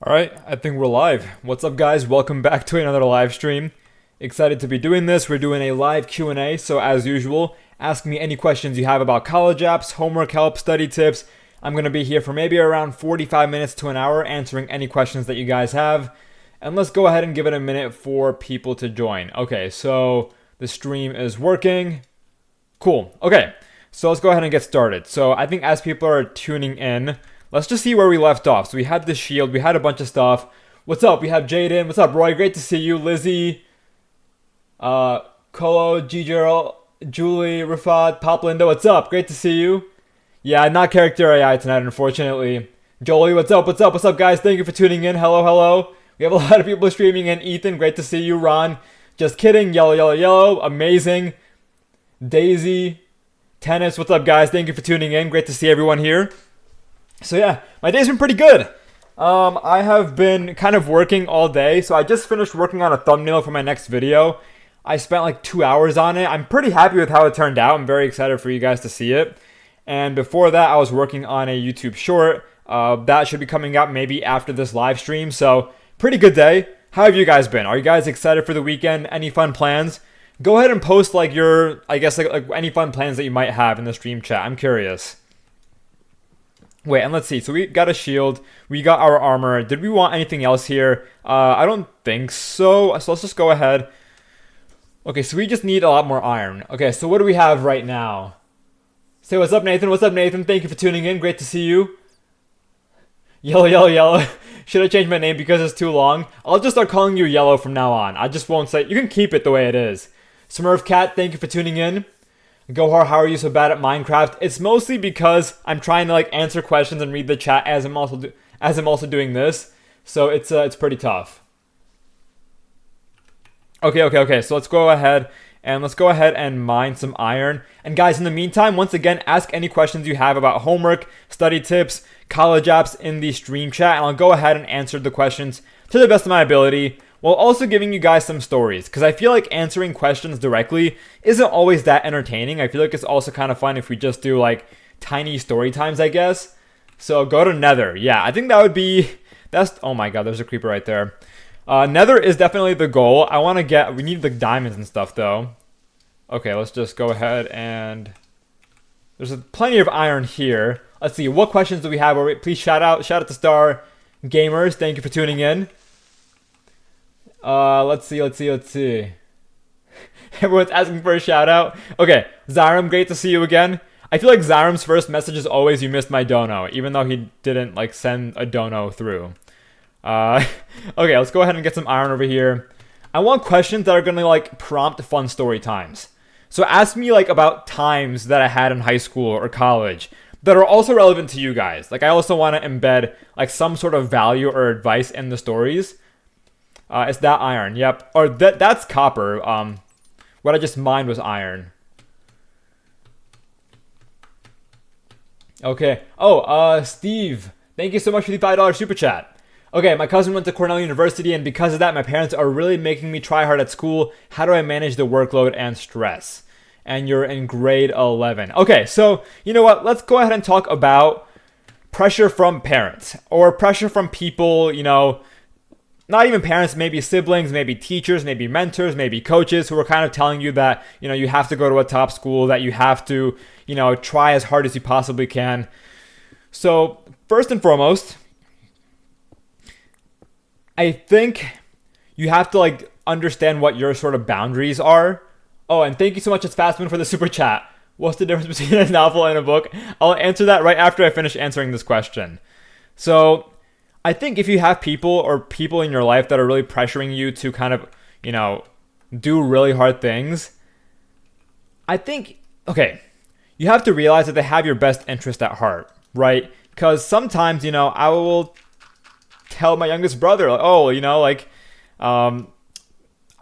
All right, I think we're live. What's up, guys? Welcome back to another live stream. Excited to be doing this. We're doing a live Q&A, so as usual, ask me any questions you have about college apps, homework help, study tips. I'm going to be here for maybe around 45 minutes to an hour answering any questions that you guys have. And let's go ahead and give it a minute for people to join. Okay, so the stream is working. Cool. Okay, so let's go ahead and get started. So I think as people are tuning in, let's just see where we left off. So we had the shield, we had a bunch of stuff. What's up? We have Jaden. What's up, Roy? Great to see you. Lizzie, Kolo, G-Girl, Julie, Rafat, Pop Linda. What's up? Great to see you. Yeah, not character AI tonight, unfortunately. Jolie, what's up? What's up? What's up, guys? Thank you for tuning in. Hello, hello. We have a lot of people streaming in. Ethan, great to see you. Ron, just kidding. Yellow, yellow, yellow. Amazing. Daisy, Tennis, what's up, guys? Thank you for tuning in. Great to see everyone here. So yeah, my day's been pretty good. I have been kind of working all day, so I just finished working on a thumbnail for my next video. I spent like 2 hours on it. I'm pretty happy with how it turned out. I'm very excited for you guys to see it. And before that, I was working on a YouTube short. That should be coming out maybe after this live stream. So pretty good day. How have you guys been? Are you guys excited for the weekend? Any fun plans? Go ahead and post like your, I guess like any fun plans that you might have in the stream chat. I'm curious. Wait, and let's see. So we got a shield. We got our armor. Did we want anything else here? I don't think so. So let's just go ahead. Okay, so we just need a lot more iron. Okay, so what do we have right now? Say what's up, Nathan. What's up, Nathan? Thank you for tuning in. Great to see you. Yellow, yellow, yellow. Should I change my name because it's too long? I'll just start calling you Yellow from now on. I just won't say. You can keep it the way it is. Smurf Cat, thank you for tuning in. Gohar, how are you so bad at Minecraft? It's mostly because I'm trying to like answer questions and read the chat as I'm also doing this. So it's pretty tough. Okay. So let's go ahead and mine some iron. And guys, in the meantime, once again, ask any questions you have about homework, study tips, college apps in the stream chat, and I'll go ahead and answer the questions to the best of my ability, while also giving you guys some stories, because I feel like answering questions directly isn't always that entertaining. I feel like it's also kind of fun if we just do like tiny story times, I guess. So go to Nether. Yeah, I think that would be, oh my god, there's a creeper right there. Nether is definitely the goal. We need the diamonds and stuff though. Okay, let's just go ahead and, there's plenty of iron here. Let's see, what questions do we have? Please shout out to Star Gamers. Thank you for tuning in. Let's see. Everyone's asking for a shout out. Okay, Zyram, great to see you again. I feel like Zyram's first message is always "you missed my dono," even though he didn't like send a dono through. Okay, let's go ahead and get some iron over here. I want questions that are gonna like prompt fun story times. So ask me like about times that I had in high school or college that are also relevant to you guys. Like I also want to embed like some sort of value or advice in the stories. It's that iron, yep. Or that's copper. What I just mined was iron. Okay. Oh, Steve, thank you so much for the $5 super chat. Okay, my cousin went to Cornell University, and because of that, my parents are really making me try hard at school. How do I manage the workload and stress? And you're in grade 11. Okay, so you know what? Let's go ahead and talk about pressure from parents or pressure from people, you know, not even parents, maybe siblings, maybe teachers, maybe mentors, maybe coaches who are kind of telling you that, you know, you have to go to a top school, that you have to, you know, try as hard as you possibly can. So first and foremost, I think you have to like understand what your sort of boundaries are. Oh, and thank you so much, it's Fastman, for the super chat. What's the difference between a novel and a book? I'll answer that right after I finish answering this question. So I think if you have people in your life that are really pressuring you to kind of, you know, do really hard things, I think, okay, you have to realize that they have your best interest at heart, right? Because sometimes, you know, I will tell my youngest brother, like, oh, you know, like, I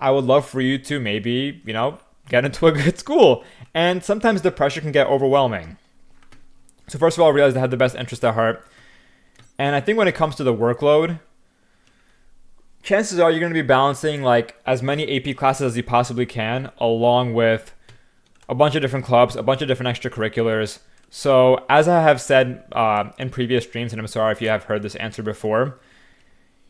would love for you to maybe, you know, get into a good school. And sometimes the pressure can get overwhelming. So first of all, realize they have the best interest at heart. And I think when it comes to the workload, chances are you're going to be balancing like as many AP classes as you possibly can, along with a bunch of different clubs, a bunch of different extracurriculars. So as I have said in previous streams, and I'm sorry if you have heard this answer before,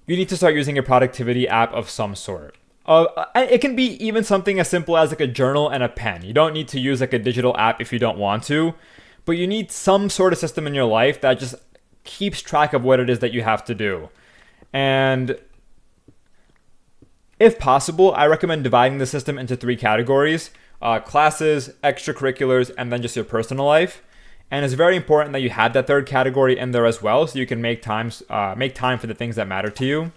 you need to start using a productivity app of some sort. It can be even something as simple as like a journal and a pen. You don't need to use like a digital app if you don't want to, but you need some sort of system in your life that just keeps track of what it is that you have to do. And if possible, I recommend dividing the system into 3 categories: classes, extracurriculars, and then just your personal life. And it's very important that you have that third category in there as well, so you can make time for the things that matter to you.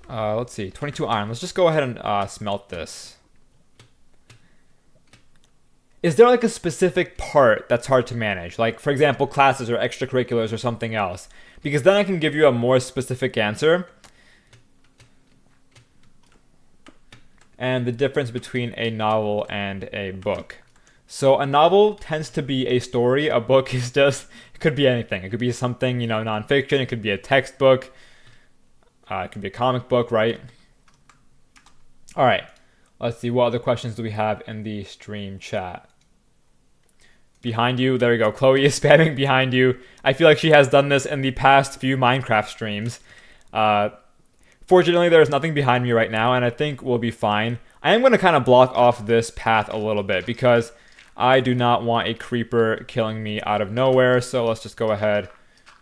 Let's see, 22 iron. Let's just go ahead and smelt this. Is there like a specific part that's hard to manage? Like, for example, classes or extracurriculars or something else? Because then I can give you a more specific answer. And the difference between a novel and a book. So a novel tends to be a story. A book is just, it could be anything. It could be something, nonfiction. It could be a textbook. It could be a comic book, right? All right. Let's see. What other questions do we have in the stream chat? Behind you. There we go. Chloe is spamming behind you. I feel like she has done this in the past few Minecraft streams. Fortunately, there's nothing behind me right now, and I think we'll be fine. I am going to kind of block off this path a little bit because I do not want a creeper killing me out of nowhere. So let's just go ahead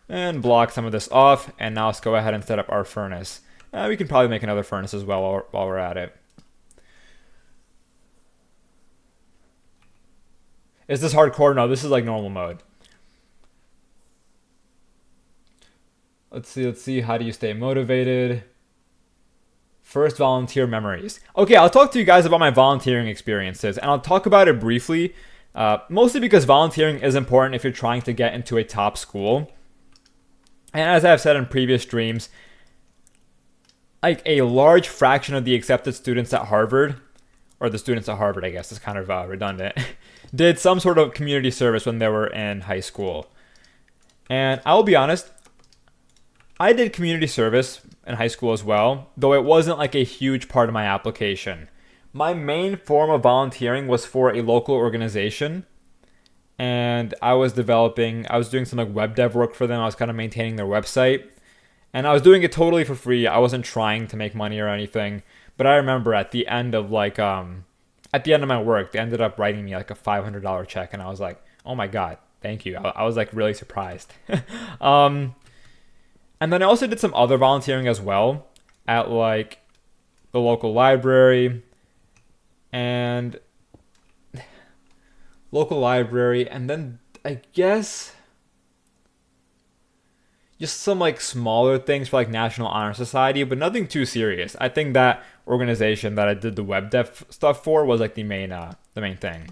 and block some of this off. And now let's go ahead and set up our furnace. We can probably make another furnace as well while we're at it. Is this hardcore? No, this is like normal mode. Let's see. How do you stay motivated? First volunteer memories. Okay, I'll talk to you guys about my volunteering experiences, and I'll talk about it briefly, mostly because volunteering is important if you're trying to get into a top school. And as I've said in previous streams, like a large fraction of the accepted students at Harvard, or the students at Harvard, I guess, is kind of redundant, did some sort of community service when they were in high school. And I'll be honest, I did community service in high school as well, though it wasn't like a huge part of my application. My main form of volunteering was for a local organization, and I was doing some like web dev work for them. I was kind of maintaining their website, and I was doing it totally for free. I wasn't trying to make money or anything, but I remember at the end of my work, they ended up writing me like a $500 check, and I was like, oh my god, thank you. I was like really surprised. And then I also did some other volunteering as well at like the local library and then I guess just some like smaller things for like National Honor Society, but nothing too serious. I think that organization that I did the web dev stuff for was like the main thing.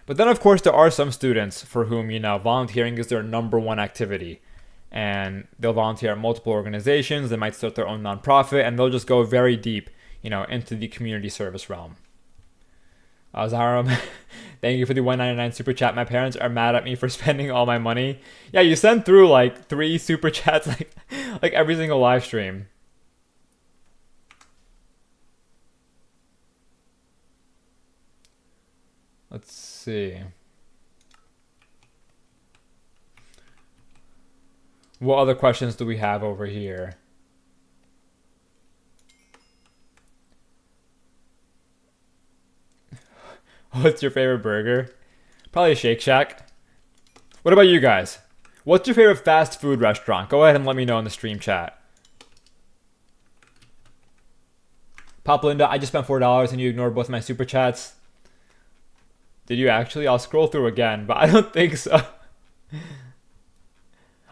But then, of course, there are some students for whom, volunteering is their number one activity. And they'll volunteer at multiple organizations. They might start their own nonprofit, and they'll just go very deep, into the community service realm. Zaharam, thank you for the $1.99 super chat. My parents are mad at me for spending all my money. Yeah, you send through like 3 super chats like every single live stream. Let's see. What other questions do we have over here? What's your favorite burger? Probably Shake Shack. What about you guys? What's your favorite fast food restaurant? Go ahead and let me know in the stream chat. Pop Linda, I just spent $4 and you ignored both my super chats. Did you actually? I'll scroll through again, but I don't think so.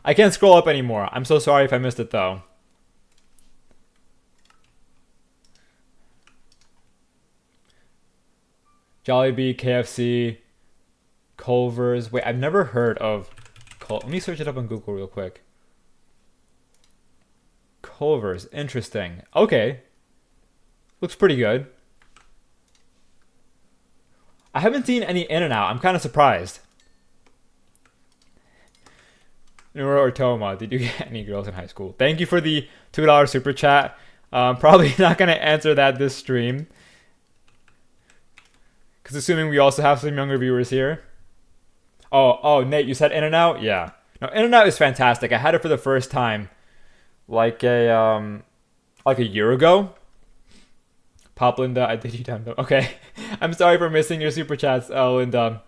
I can't scroll up anymore. I'm so sorry if I missed it, though. Jollibee, KFC, Culver's. Wait, I've never heard of... Let me search it up on Google real quick. Culver's. Interesting. Okay. Looks pretty good. I haven't seen any In-N-Out. I'm kind of surprised. Nura or Toma, did you get any girls in high school? Thank you for the $2 super chat. Probably not going to answer that this stream. Because assuming we also have some younger viewers here. Oh, Nate, you said In-N-Out? Yeah. No, In-N-Out is fantastic. I had it for the first time like a year ago. Pop Linda, I did you down. Okay. I'm sorry for missing your super chats, Linda.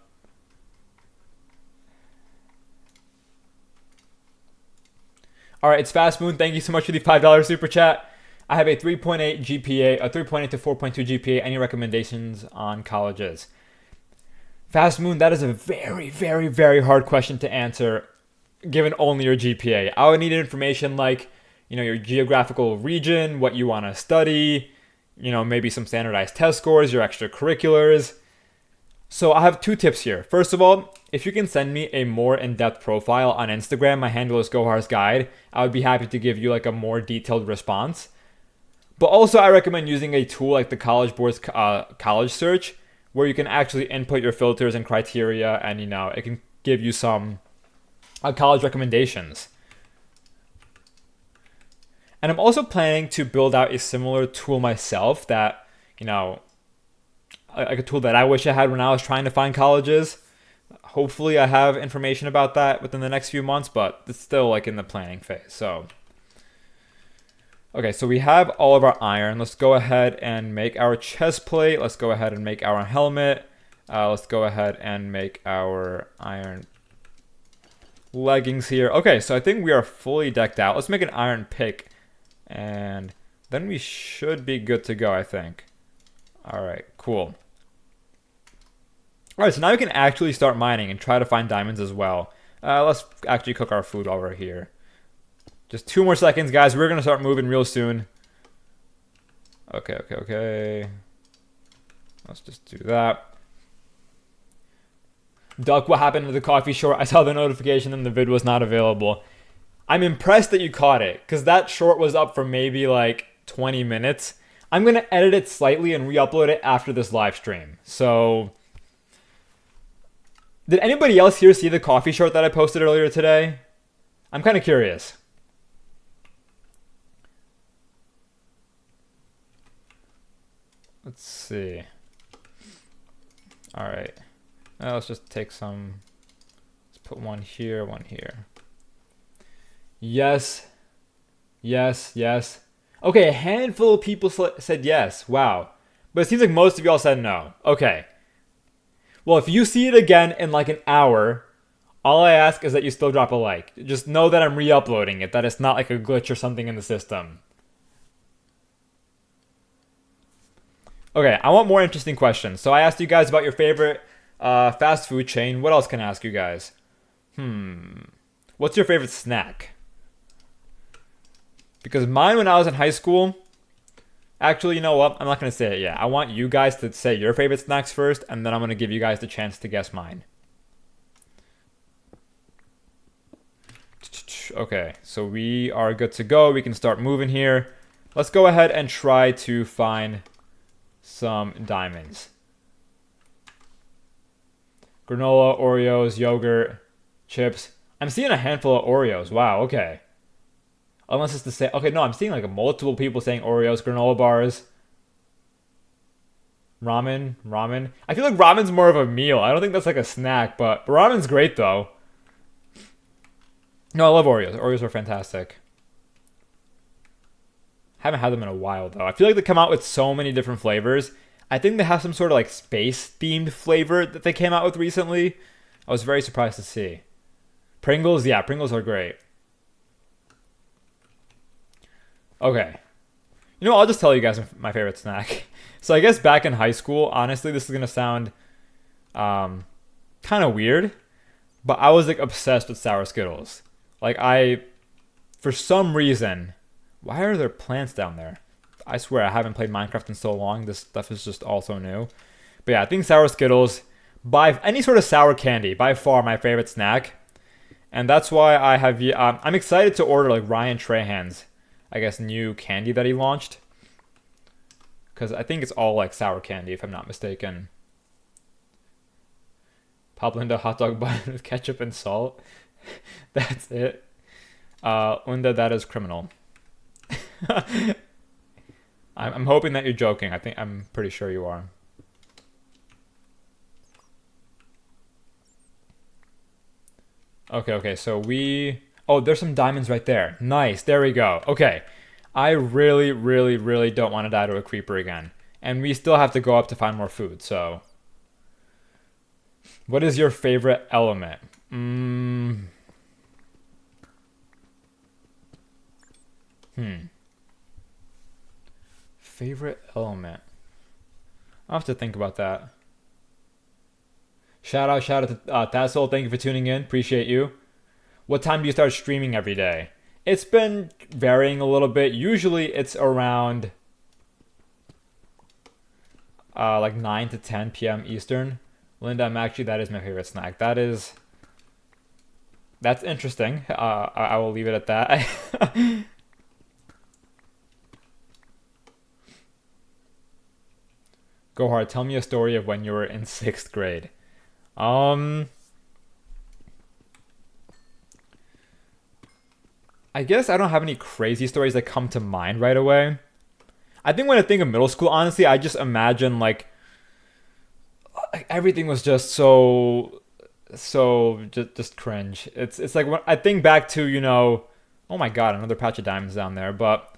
All right, it's Fast Moon. Thank you so much for the $5 super chat. I have a 3.8 GPA, a 3.8 to 4.2 GPA. Any recommendations on colleges? Fast Moon, that is a very, very, very hard question to answer given only your GPA. I would need information like, your geographical region, what you want to study, maybe some standardized test scores, your extracurriculars. So I have two tips here. First of all, if you can send me a more in-depth profile on Instagram, my handle is Gohar's Guide. I would be happy to give you like a more detailed response. But also, I recommend using a tool like the College Board's College Search, where you can actually input your filters and criteria, and it can give you some college recommendations. And I'm also planning to build out a similar tool myself that, like a tool that I wish I had when I was trying to find colleges. Hopefully I have information about that within the next few months, but it's still like in the planning phase. So, okay, so we have all of our iron. Let's go ahead and make our chest plate. Let's go ahead and make our helmet. Let's go ahead and make our iron leggings here. Okay, so I think we are fully decked out. Let's make an iron pick. And then we should be good to go, I think. All right, cool. All right, so now we can actually start mining and try to find diamonds as well. Let's actually cook our food while we're here. Just 2 more seconds, guys. We're going to start moving real soon. Okay. Let's just do that. Duck, what happened to the coffee short? I saw the notification and the vid was not available. I'm impressed that you caught it, because that short was up for maybe like 20 minutes. I'm going to edit it slightly and re-upload it after this live stream. So, did anybody else here see the coffee short that I posted earlier today? I'm kind of curious. Let's see. All right. Let's just take some. Let's put one here, one here. Yes. Okay, a handful of people said yes. Wow. But it seems like most of y'all said no. Okay. Well, if you see it again in like an hour, all I ask is that you still drop a like. Just know that I'm re-uploading it, that it's not like a glitch or something in the system. Okay, I want more interesting questions. So I asked you guys about your favorite fast food chain. What else can I ask you guys? What's your favorite snack? Because mine when I was in high school, actually, you know what? I'm not going to say it yet. I want you guys to say your favorite snacks first, and then I'm going to give you guys the chance to guess mine. Okay, so we are good to go. We can start moving here. Let's go ahead and try to find some diamonds. Granola, Oreos, yogurt, chips. I'm seeing a handful of Oreos. Wow, okay. Unless it's the same. Okay, no, I'm seeing like multiple people saying Oreos, granola bars. Ramen. I feel like ramen's more of a meal. I don't think that's like a snack, but ramen's great though. No, I love Oreos. Oreos are fantastic. Haven't had them in a while though. I feel like they come out with so many different flavors. I think they have some sort of like space themed flavor that they came out with recently. I was very surprised to see. Pringles, yeah, Pringles are great. Okay. I'll just tell you guys my favorite snack. So I guess back in high school, honestly, this is going to sound kind of weird, but I was like obsessed with Sour Skittles. Like for some reason, why are there plants down there? I swear I haven't played Minecraft in so long. This stuff is just all so new. But yeah, I think Sour Skittles, by any sort of sour candy, by far my favorite snack. And that's why I'm excited to order like Ryan Trahan's, I guess, new candy that he launched. Because I think it's all like sour candy, if I'm not mistaken. Pop Linda hot dog bun with ketchup and salt. That's it. Linda, that is criminal. I'm hoping that you're joking. I'm pretty sure you are. Okay, so we... Oh, there's some diamonds right there. Nice, there we go. Okay, I really, really, really don't want to die to a creeper again. And we still have to go up to find more food, so... What is your favorite element? Favorite element? I'll have to think about that. Shout out to Tassel. Thank you for tuning in. Appreciate you. What time do you start streaming every day? It's been varying a little bit. Usually it's around like 9 to 10 p.m. Eastern. Linda, that is my favorite snack. That's interesting. I will leave it at that. Go hard. Tell me a story of when you were in 6th grade. I guess I don't have any crazy stories that come to mind right away. I think when I think of middle school, honestly, I just imagine like everything was just just cringe. It's like when I think back to, oh my god, another patch of diamonds down there, but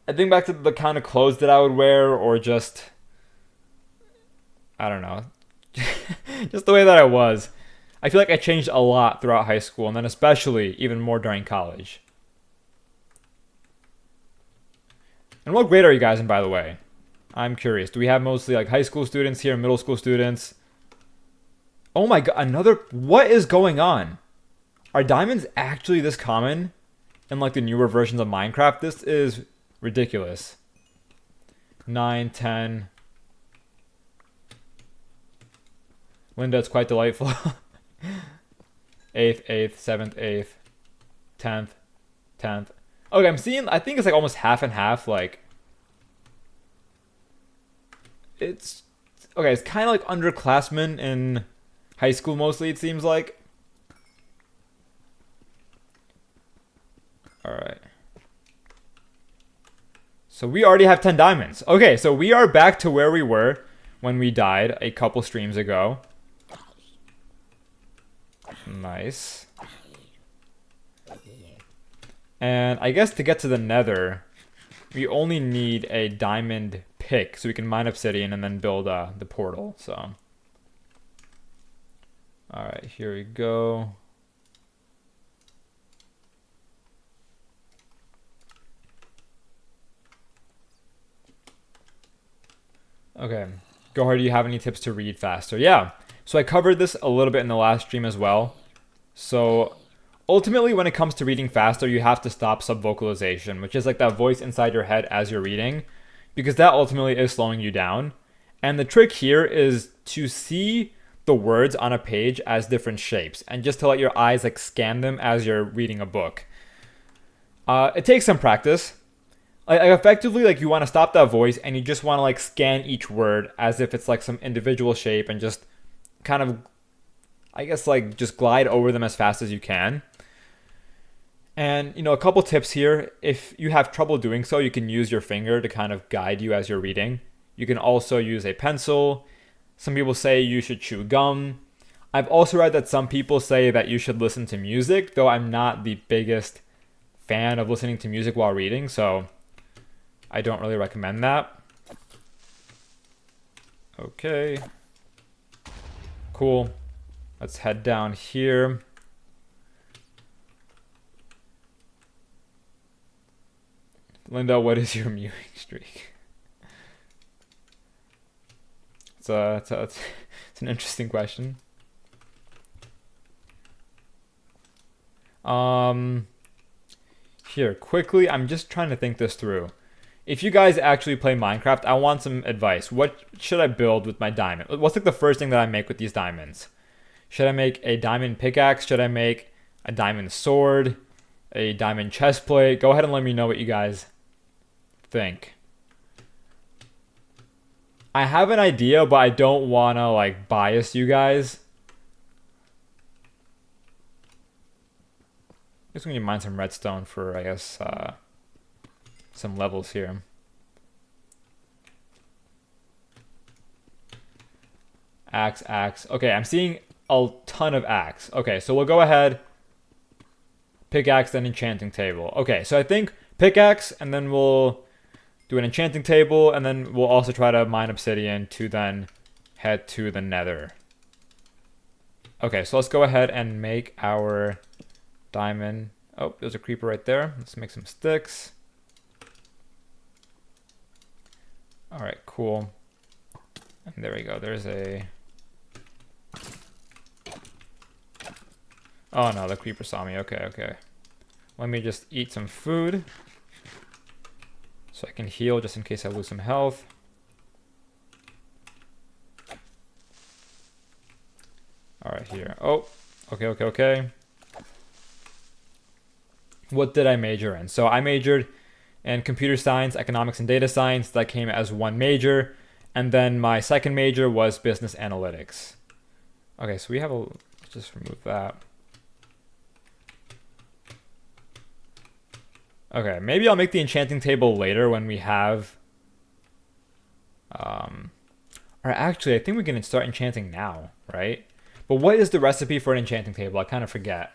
I think back to the kind of clothes that I would wear, or just I don't know. Just the way that I was. I feel like I changed a lot throughout high school, and then especially even more during college. And what grade are you guys in, by the way? I'm curious. Do we have mostly like high school students here, middle school students? Oh my god, what is going on? Are diamonds actually this common in like the newer versions of Minecraft? This is ridiculous. 9, 10. Linda, it's quite delightful. 8th, 7th, 8th, 10th, 10th. Okay, I'm seeing, I think it's like almost half and half, like, it's, okay, it's kind of like underclassmen in high school mostly, it seems like. Alright. So we already have 10 diamonds. Okay, so we are back to where we were when we died a couple streams ago. Nice. And I guess to get to the nether, we only need a diamond pick so we can mine obsidian and then build the portal. So, alright, here we go. Okay, Gohar, do you have any tips to read faster? Yeah, so I covered this a little bit in the last stream as well. So ultimately, when it comes to reading faster, you have to stop subvocalization, which is like that voice inside your head as you're reading, because that ultimately is slowing you down. And the trick here is to see the words on a page as different shapes, and just to let your eyes like scan them as you're reading a book. It takes some practice. Like effectively, like you want to stop that voice and you just want to like scan each word as if it's like some individual shape and just kind of, I guess, like just glide over them as fast as you can. And, a couple tips here. If you have trouble doing so, you can use your finger to kind of guide you as you're reading. You can also use a pencil. Some people say you should chew gum. I've also read that some people say that you should listen to music, though I'm not the biggest fan of listening to music while reading, so I don't really recommend that. Okay. Cool. Let's head down here. Linda, what is your mewing streak? It's an interesting question. Here, quickly, I'm just trying to think this through. If you guys actually play Minecraft, I want some advice. What should I build with my diamond? What's like the first thing that I make with these diamonds? Should I make a diamond pickaxe? Should I make a diamond sword? A diamond chest plate? Go ahead and let me know what you guys think. I have an idea, but I don't want to like bias you guys. I'm just going to mine some redstone for, I guess, some levels here. Axe. Okay, I'm seeing a ton of axe. Okay, so we'll go ahead, pickaxe, then enchanting table. Okay, so I think pickaxe, and then we'll do an enchanting table, and then we'll also try to mine obsidian to then head to the nether. Okay, so let's go ahead and make our diamond. Oh, there's a creeper right there. Let's make some sticks. All right, cool. And there we go. There's a... Oh no, the creeper saw me. Okay, okay. Let me just eat some food so I can heal just in case I lose some health. All right, here. Oh, okay, okay, okay. What did I major in? So I majored in computer science, economics, and data science. That came as one major. And then my second major was business analytics. Okay, so we have a... Let's just remove that. Okay, maybe I'll make the enchanting table later when we have... Or actually, I think we can start enchanting now, right? But what is the recipe for an enchanting table? I kind of forget.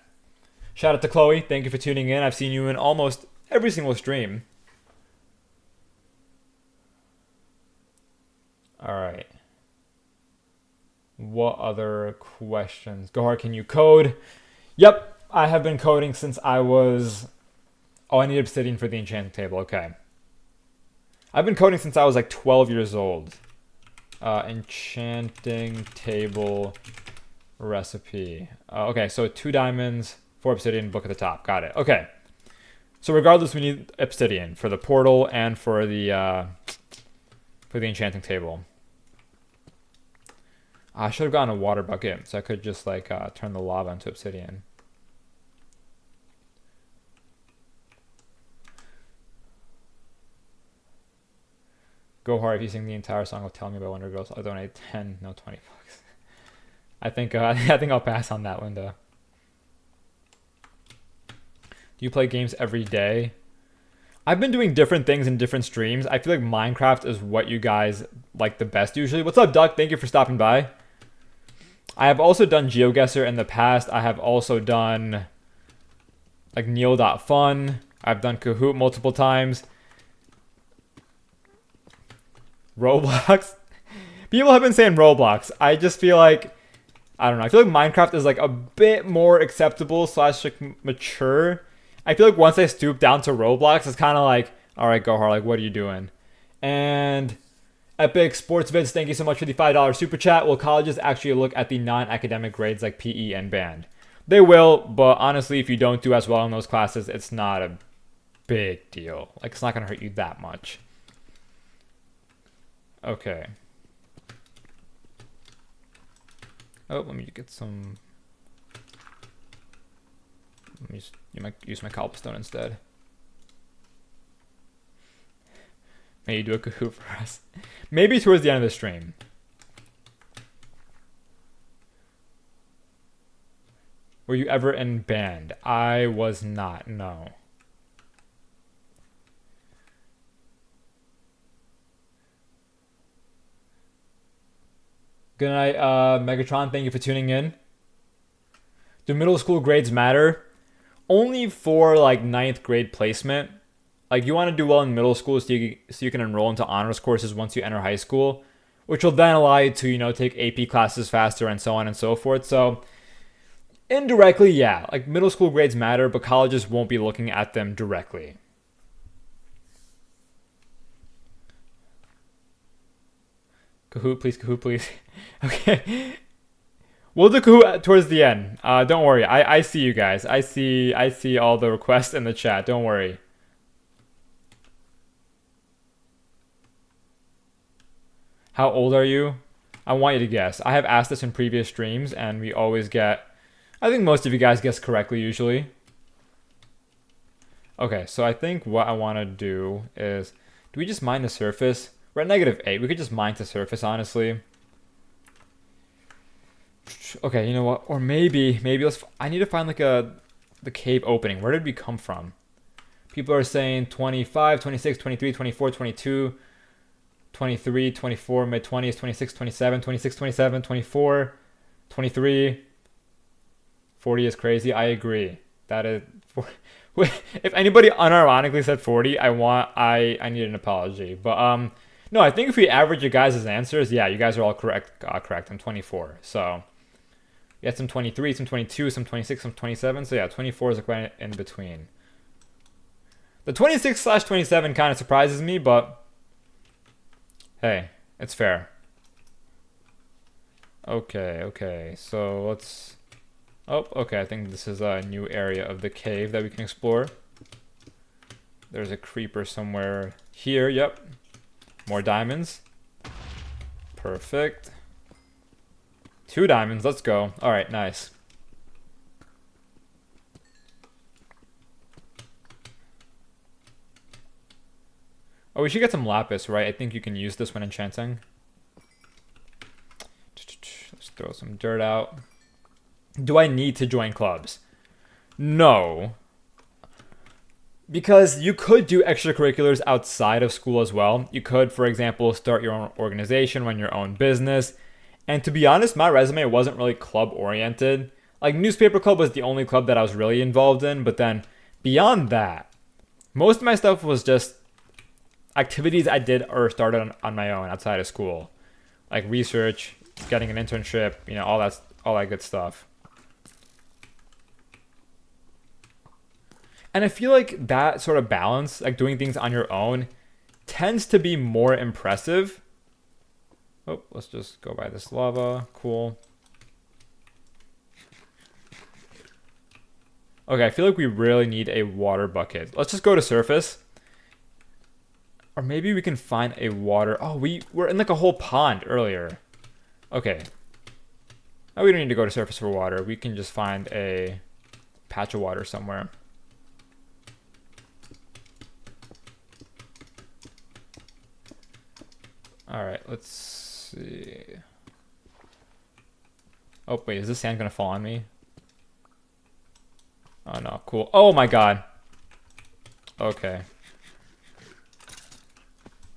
Shout out to Chloe. Thank you for tuning in. I've seen you in almost every single stream. All right. What other questions? Gohar, can you code? Yep, I have been coding since I was... Oh, I need obsidian for the enchanting table. Okay. I've been coding since I was like 12 years old. Enchanting table recipe. Okay, so 2 diamonds, 4 obsidian, book at the top. Got it. Okay. So regardless, we need obsidian for the portal and for the enchanting table. I should have gotten a water bucket, so I could just like turn the lava into obsidian. Go hard if you sing the entire song of "Tell Me About Wonder Girls." I'll donate 10, no 20 bucks. I think I'll pass on that, Linda. Do you play games every day? I've been doing different things in different streams. I feel like Minecraft is what you guys like the best usually. What's up, Duck? Thank you for stopping by. I have also done GeoGuessr in the past. I have also done like Neil.fun. I've done Kahoot multiple times. Roblox. People have been saying Roblox. I just feel like, I don't know. I feel like Minecraft is like a bit more acceptable / like mature. I feel like once I stoop down to Roblox, it's kind of like, all right, Gohar, like, what are you doing? And Epic Sports Vids, thank you so much for the $5 super chat. Will colleges actually look at the non-academic grades like PE and band? They will, but honestly, if you don't do as well in those classes, it's not a big deal. Like, it's not going to hurt you that much. Okay. Oh, let me get some... You might use my cobblestone instead. May you do a Kahoot for us. Maybe towards the end of the stream. Were you ever in band? I was not, no. Good night, Megatron. Thank you for tuning in. Do middle school grades matter? Only for like 9th grade placement. Like you want to do well in middle school so you can enroll into honors courses once you enter high school, which will then allow you to, you know, take AP classes faster and so on and so forth. So indirectly, yeah, like middle school grades matter, but colleges won't be looking at them directly. Kahoot, please, Kahoot, please. Okay. We'll do Kahoot towards the end. Don't worry. I see you guys. I see all the requests in the chat. Don't worry. How old are you? I want you to guess. I have asked this in previous streams, and we always get... I think most of you guys guess correctly, usually. Okay, so I think what I want to do is... Do we just mine the surface? We're at -8. We could just mine to surface, honestly. Okay, you know what? Or maybe let's... I need to find like the cave opening. Where did we come from? People are saying 25, 26, 23, 24, 22... 23, 24, mid-20s, 26, 27, 26, 27, 24, 23. 40 is crazy. I agree. That is... If anybody unironically said 40, I need an apology. But no, I think if we average you guys' answers, yeah, you guys are all correct. Correct. I'm 24. So you had some 23, some 22, some 26, some 27. So yeah, 24 is like in between. The 26/27 kind of surprises me, but hey, it's fair. Okay. So let's... Oh, okay, I think this is a new area of the cave that we can explore. There's a creeper somewhere here, yep. More diamonds. Perfect. 2 diamonds, let's go. Alright, nice. Oh, we should get some lapis, right? I think you can use this when enchanting. Let's throw some dirt out. Do I need to join clubs? No. Because you could do extracurriculars outside of school as well. You could, for example, start your own organization, run your own business. And to be honest, my resume wasn't really club oriented. Like, newspaper club was the only club that I was really involved in. But then beyond that, most of my stuff was just activities I did or started on my own outside of school. Like research, getting an internship, you know, all that good stuff. And I feel like that sort of balance, like doing things on your own, tends to be more impressive. Oh, let's just go by this lava. Cool. Okay, I feel like we really need a water bucket. Let's just go to surface. Or maybe we can find a water... Oh, we were in like a whole pond earlier. Okay. Oh, we don't need to go to surface for water. We can just find a patch of water somewhere. Alright, let's see. Oh, wait, is this sand gonna fall on me? Oh, no, cool. Oh my god. Okay.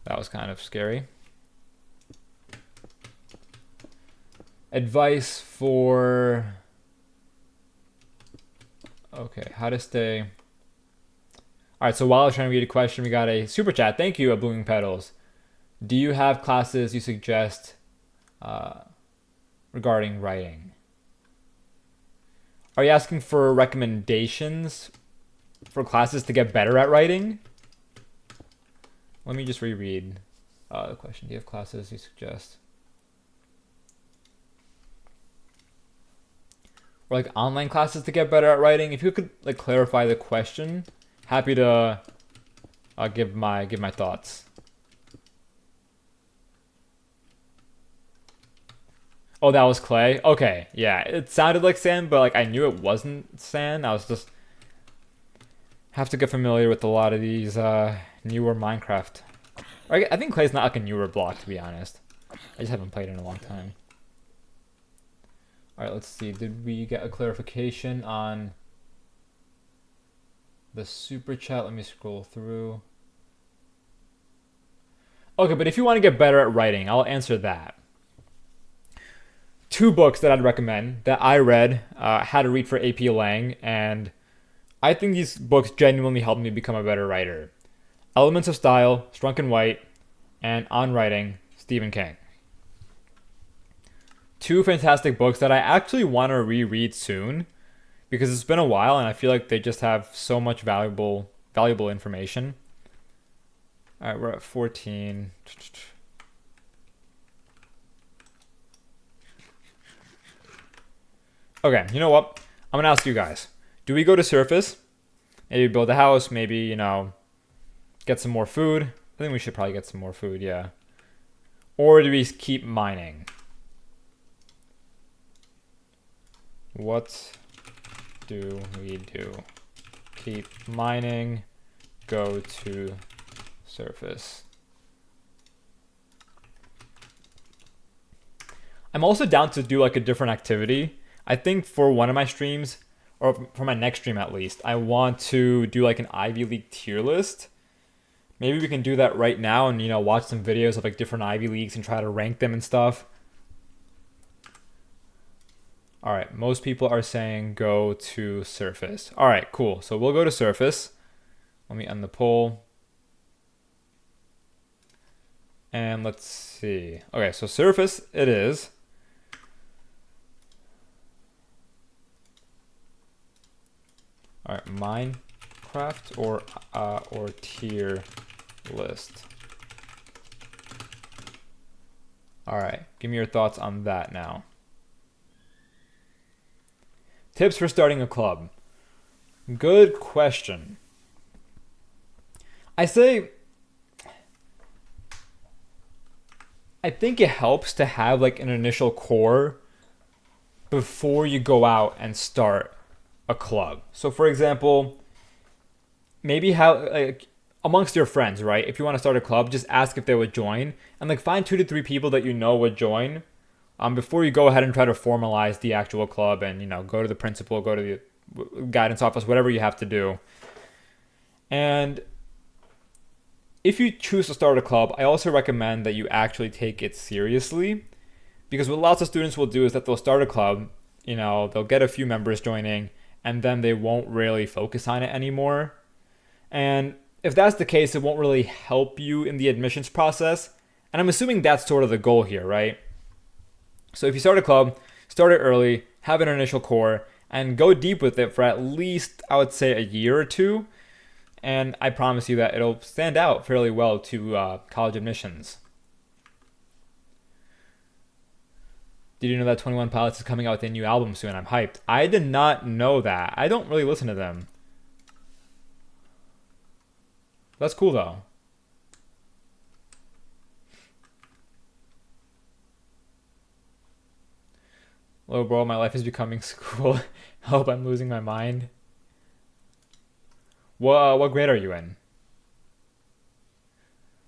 That was kind of scary. Advice for... Okay, how to stay... Alright, so while I was trying to read a question, we got a super chat. Thank you, Blooming Petals. Do you have classes you suggest regarding writing? Are you asking for recommendations for classes to get better at writing? Let me just reread the question. Do you have classes you suggest? Or like online classes to get better at writing? If you could like clarify the question, happy to give my thoughts. Oh, that was clay? Okay, yeah. It sounded like sand, but like I knew it wasn't sand. I was just... have to get familiar with a lot of these newer Minecraft. I think clay's not like a newer block, to be honest. I just haven't played in a long time. Alright, let's see. Did we get a clarification on the super chat? Let me scroll through. Okay, but if you want to get better at writing, I'll answer that. 2 books that I'd recommend that I read, How to Read for AP Lang, and I think these books genuinely helped me become a better writer. Elements of Style, Strunk and White, and On Writing, Stephen King. 2 fantastic books that I actually want to reread soon because it's been a while and I feel like they just have so much valuable information. All right, we're at 14. Okay, you know what? I'm going to ask you guys. Do we go to surface? Maybe build a house, maybe, you know, get some more food. I think we should probably get some more food, yeah. Or do we keep mining? What do we do? Keep mining, go to surface. I'm also down to do like a different activity. I think for one of my streams, or for my next stream at least, I want to do like an Ivy League tier list. Maybe we can do that right now and, you know, watch some videos of like different Ivy Leagues and try to rank them and stuff. All right, most people are saying go to surface. All right, cool. So we'll go to surface. Let me end the poll. And let's see. Okay, so surface it is. All right, Minecraft or tier list. All right, give me your thoughts on that now. Tips for starting a club. Good question. I think it helps to have like an initial core before you go out and start a club. So for example, maybe how like amongst your friends, right? If you want to start a club, just ask if they would join and like find 2 to 3 people that you know would join before you go ahead and try to formalize the actual club and, you know, go to the principal, go to the guidance office, whatever you have to do. And if you choose to start a club, I also recommend that you actually take it seriously, because what lots of students will do is that they'll start a club, you know, they'll get a few members joining, and then they won't really focus on it anymore. And if that's the case, it won't really help you in the admissions process. And I'm assuming that's sort of the goal here, right? So if you start a club, start it early, have an initial core, and go deep with it for at least, I would say, a year or two. And I promise you that it'll stand out fairly well to college admissions. Did you know that 21 Pilots is coming out with a new album soon? I'm hyped. I did not know that. I don't really listen to them. That's cool though. Hello, bro. My life is becoming school. Hope I'm losing my mind. What grade are you in?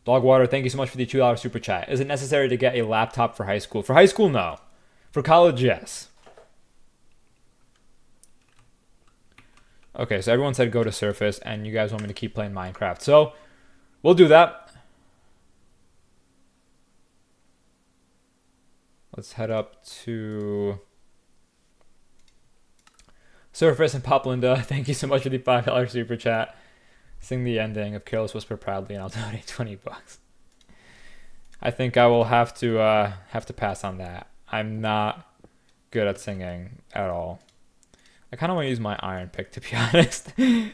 Dogwater, thank you so much for the $2 super chat. Is it necessary to get a laptop for high school? For high school, no. For college, yes. Okay, so everyone said go to Surface, and you guys want me to keep playing Minecraft. So, we'll do that. Let's head up to Surface and Pop Linda. Thank you so much for the $5 super chat. Sing the ending of Careless Whisper proudly, and I'll donate $20. I think I will have to pass on that. I'm not good at singing at all. I kind of want to use my iron pick, to be honest. I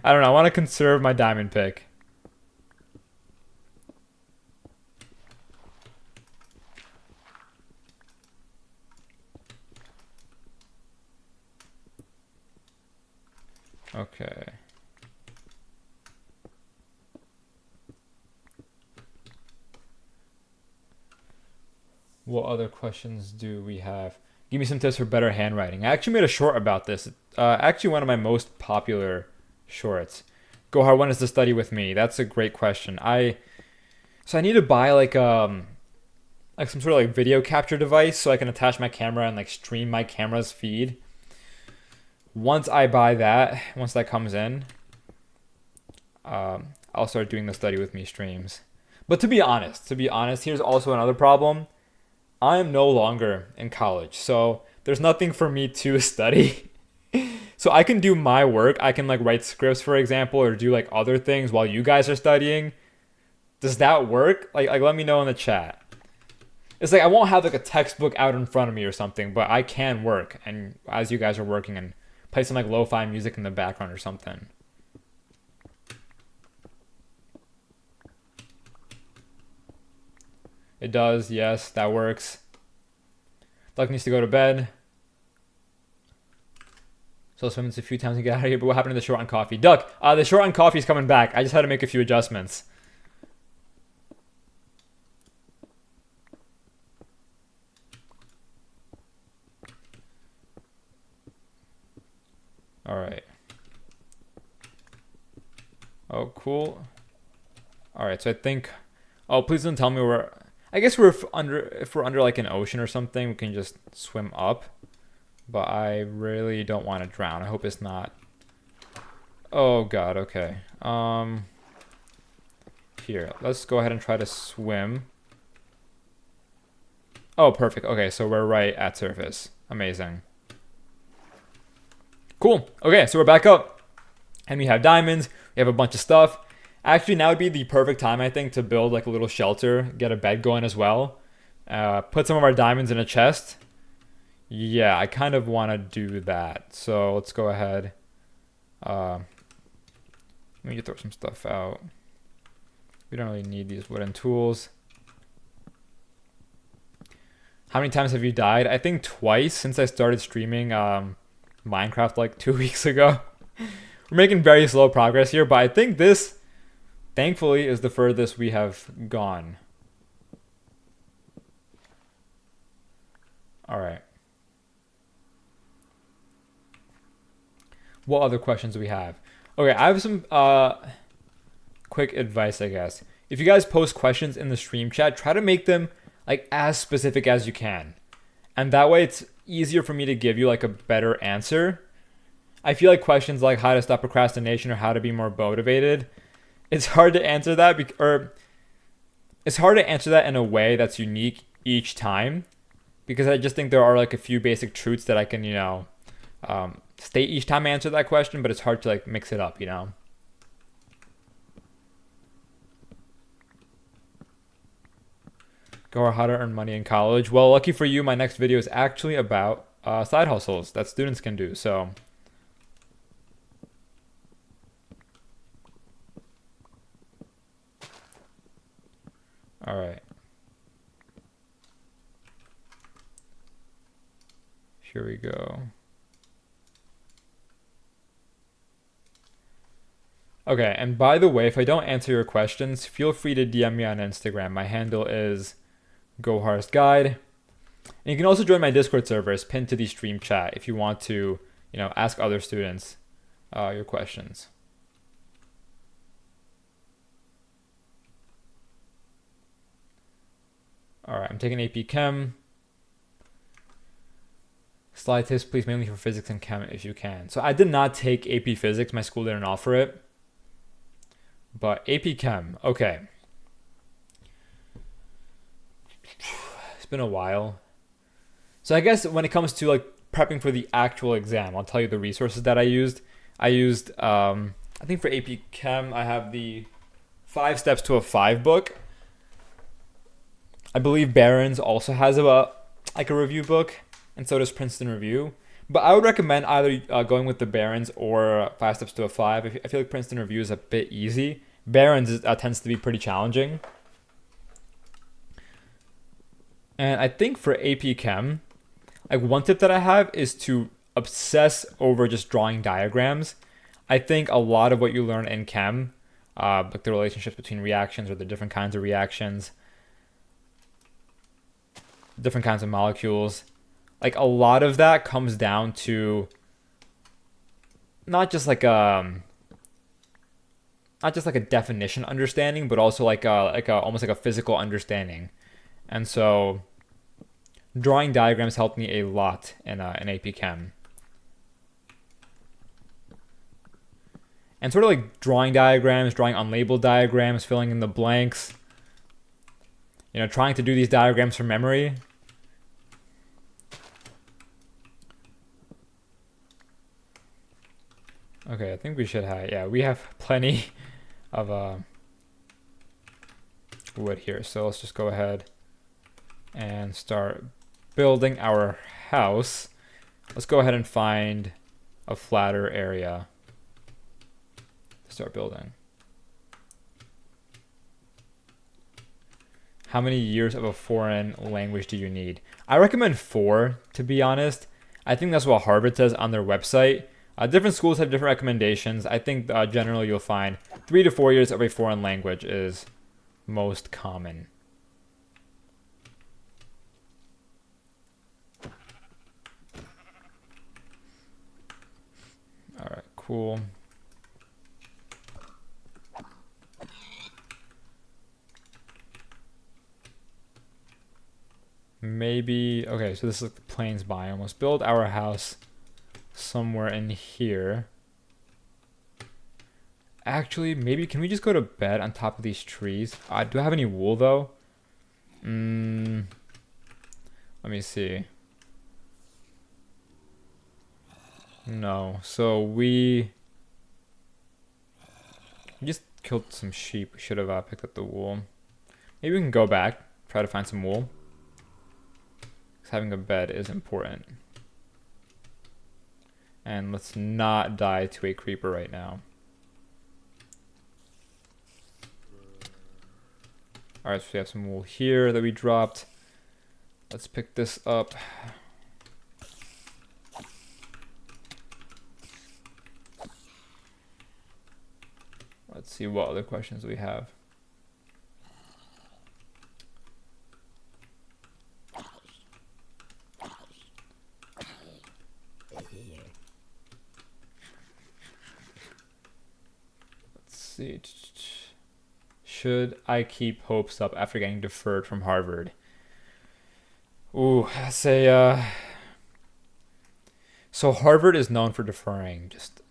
don't know. I want to conserve my diamond pick. Okay. What other questions do we have? Give me some tips for better handwriting. I actually made a short about this. Actually, one of my most popular shorts. Gohar, when is the study with me? That's a great question. So I need to buy like some sort of like video capture device so I can attach my camera and like stream my camera's feed. Once I buy that, once that comes in, I'll start doing the study with me streams. But to be honest, here's also another problem. I am no longer in college, so there's nothing for me to study. So I can do my work. I can like write scripts, for example, or do like other things while you guys are studying. Does that work? Like let me know in the chat. It's like I won't have like a textbook out in front of me or something, but I can work, and as you guys are working, and play some like lo-fi music in the background or something. It does, yes, that works. Duck needs to go to bed. So swim a few times and get out of here, but what happened to the short on coffee? Duck, the short on coffee is coming back. I just had to make a few adjustments. Alright. Oh, cool. Alright, so I think... Oh, please don't tell me we're... I guess if we're under like an ocean or something, we can just swim up. But I really don't want to drown. I hope it's not... Oh god, okay. Here, let's go ahead and try to swim. Oh, perfect. Okay, so we're right at surface. Amazing. Cool. Okay, so we're back up. And we have diamonds. We have a bunch of stuff. Actually, now would be the perfect time, I think, to build like a little shelter. Get a bed going as well. Put some of our diamonds in a chest. Yeah, I kind of want to do that. So let's go ahead. Let me throw some stuff out. We don't really need these wooden tools. How many times have you died? I think twice since I started streaming Minecraft like 2 weeks ago. We're making very slow progress here, but I think this, thankfully, is the furthest we have gone. All right. What other questions do we have? Okay, I have some quick advice, I guess. If you guys post questions in the stream chat, try to make them like as specific as you can. And that way it's easier for me to give you like a better answer. I feel like questions like how to stop procrastination or how to be more motivated, it's hard to answer that it's hard to answer that in a way that's unique each time, because I just think there are like a few basic truths that I can, state each time I answer that question, but it's hard to like mix it up, Go or how to earn money in college. Well, lucky for you, my next video is actually about side hustles that students can do. So all right. Here we go. Okay, and by the way, if I don't answer your questions, feel free to DM me on Instagram. My handle is GoHarstGuide. And you can also join my Discord server. It's pinned to the stream chat if you want to, ask other students your questions. All right, I'm taking AP Chem. Slide tips, please, mainly for physics and chem if you can. So I did not take AP Physics. My school didn't offer it. But AP Chem, okay. It's been a while. So I guess when it comes to like prepping for the actual exam, I'll tell you the resources that I used. I think for AP Chem, I have the 5 Steps to a 5 book. I believe Barron's also has a review book, and so does Princeton Review. But I would recommend either going with the Barron's or 5 Steps to a 5. I feel like Princeton Review is a bit easy. Barron's tends to be pretty challenging. And I think for AP Chem, like one tip that I have is to obsess over just drawing diagrams. I think a lot of what you learn in chem, like the relationships between reactions or the different kinds of reactions, different kinds of molecules, like a lot of that comes down to not just like a definition understanding, but also like almost like a physical understanding. And so drawing diagrams helped me a lot in AP Chem. And sort of like drawing diagrams, drawing unlabeled diagrams, filling in the blanks, trying to do these diagrams from memory. Okay, I think we should have, we have plenty of wood here. So let's just go ahead and start building our house. Let's go ahead and find a flatter area to start building. How many years of a foreign language do you need? I recommend 4, to be honest. I think that's what Harvard says on their website. Different schools have different recommendations. I think generally you'll find 3 to 4 years of a foreign language is most common. All right, cool. Maybe, okay, so this is the plains biome. Let's build our house somewhere in here. Actually, maybe can we just go to bed on top of these trees? Do I have any wool though? Let me see. No. So we just killed some sheep. We should have picked up the wool. Maybe we can go back, try to find some wool. Because having a bed is important. And let's not die to a creeper right now. Alright, so we have some wool here that we dropped. Let's pick this up. Let's see what other questions we have. Let's see. Should I keep hopes up after getting deferred from Harvard? Ooh, say, so Harvard is known for deferring just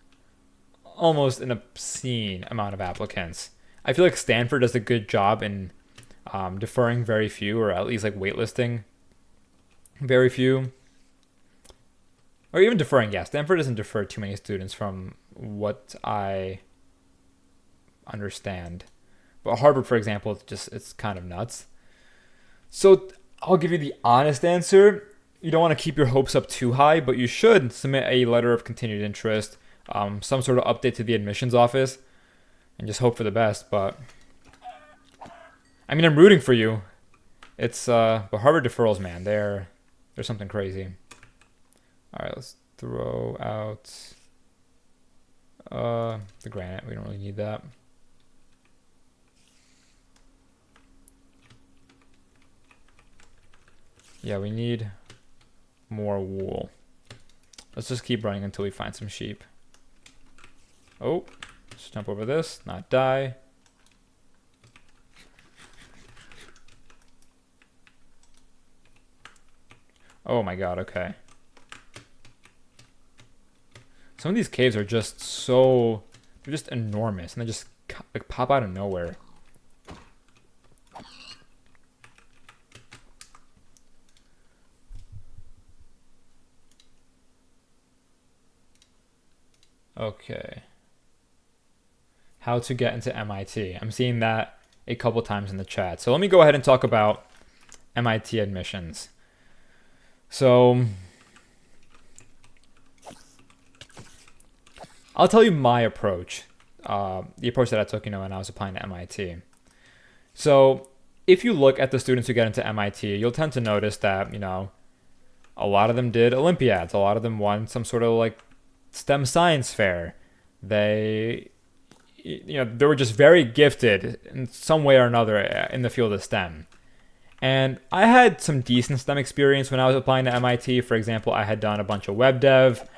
almost an obscene amount of applicants. I feel like Stanford does a good job in deferring very few, or at least like waitlisting very few. Or even deferring, yeah. Stanford doesn't defer too many students from what I understand. But Harvard, for example, it's kind of nuts. So I'll give you the honest answer. You don't want to keep your hopes up too high, but you should submit a letter of continued interest, some sort of update to the admissions office, and just hope for the best. But I mean, I'm rooting for you. It's but Harvard deferrals, man, they're something crazy. All right, let's throw out the granite. We don't really need that. Yeah, we need more wool. Let's just keep running until we find some sheep. Oh, let's jump over this, not die. Oh my god, okay. Some of these caves are just so... they're just enormous, and they just like pop out of nowhere. Okay. How to get into MIT. I'm seeing that a couple times in the chat. So let me go ahead and talk about MIT admissions. So I'll tell you my approach, the approach that I took, when I was applying to MIT. So if you look at the students who get into MIT, you'll tend to notice that, a lot of them did Olympiads. A lot of them won some sort of like STEM science fair. They were just very gifted in some way or another in the field of STEM. And I had some decent STEM experience when I was applying to MIT. For example, I had done a bunch of web dev.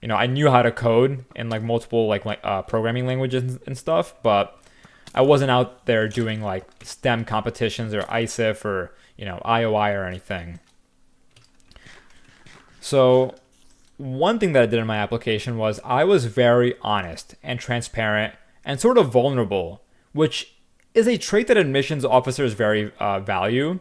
I knew how to code in like multiple programming languages and stuff, but I wasn't out there doing like STEM competitions or ISIF or IOI or anything. So one thing that I did in my application was I was very honest and transparent and sort of vulnerable, which is a trait that admissions officers very value.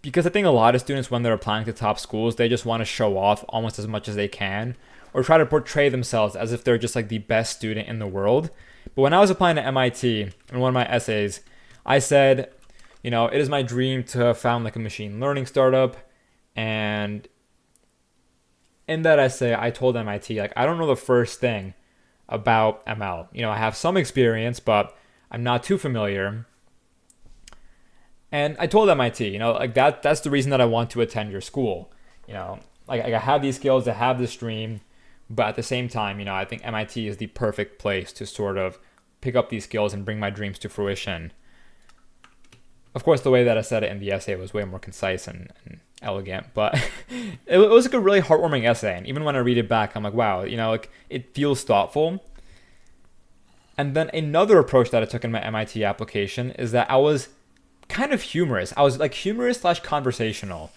Because I think a lot of students, when they're applying to top schools, they just want to show off almost as much as they can, or try to portray themselves as if they're just like the best student in the world. But when I was applying to MIT, in one of my essays, I said, it is my dream to found like a machine learning startup. And in that essay, I told MIT, I don't know the first thing about ML. I have some experience, but I'm not too familiar. And I told MIT, that's the reason that I want to attend your school. I have these skills, I have this dream, but at the same time, I think MIT is the perfect place to sort of pick up these skills and bring my dreams to fruition. Of course, the way that I said it in the essay was way more concise and elegant, but it was like a really heartwarming essay. And even when I read it back, I'm like, wow, it feels thoughtful. And then another approach that I took in my MIT application is that I was kind of humorous. I was like humorous / conversational.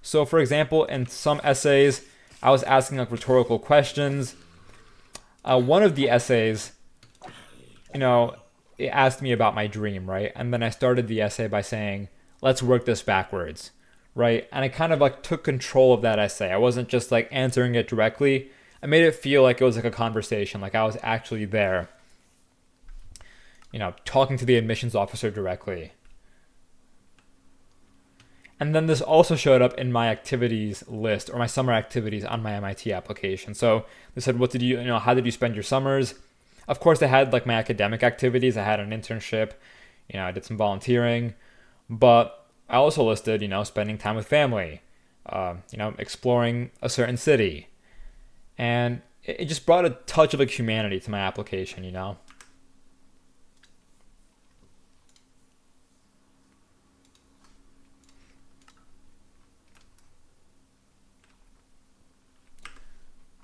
So for example, in some essays, I was asking like rhetorical questions. One of the essays, it asked me about my dream, right? And then I started the essay by saying, let's work this backwards, right? And I kind of like took control of that essay. I wasn't just like answering it directly. I made it feel like it was like a conversation, like I was actually there, talking to the admissions officer directly. And then this also showed up in my activities list, or my summer activities on my MIT application. So they said, what did how did you spend your summers? Of course, I had like my academic activities. I had an internship, I did some volunteering, but I also listed, spending time with family, exploring a certain city. And it just brought a touch of like humanity to my application.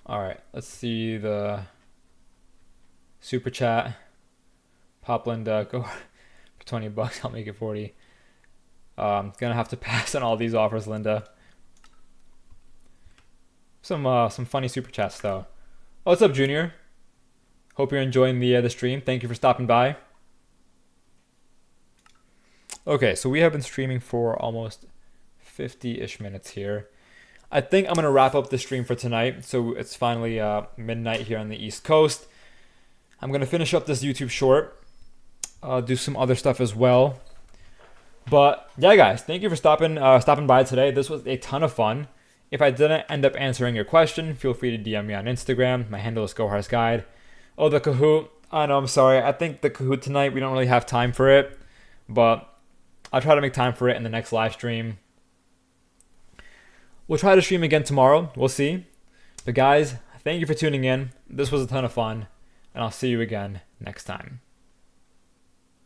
All right, let's see the super chat. Pop Linda, go for $20. I'll make it 40. Gonna have to pass on all these offers, Linda. Some funny super chats though. Oh, what's up, Junior? Hope you're enjoying the stream. Thank you for stopping by. Okay, so we have been streaming for almost 50-ish minutes here. I think I'm gonna wrap up the stream for tonight. So it's finally midnight here on the East Coast. I'm gonna finish up this YouTube short. Do some other stuff as well. But yeah, guys, thank you for stopping by today. This was a ton of fun. If I didn't end up answering your question, feel free to DM me on Instagram. My handle is GoHarsGuide. Oh, the Kahoot. I know, I'm sorry. I think the Kahoot tonight, we don't really have time for it. But I'll try to make time for it in the next live stream. We'll try to stream again tomorrow. We'll see. But guys, thank you for tuning in. This was a ton of fun. And I'll see you again next time.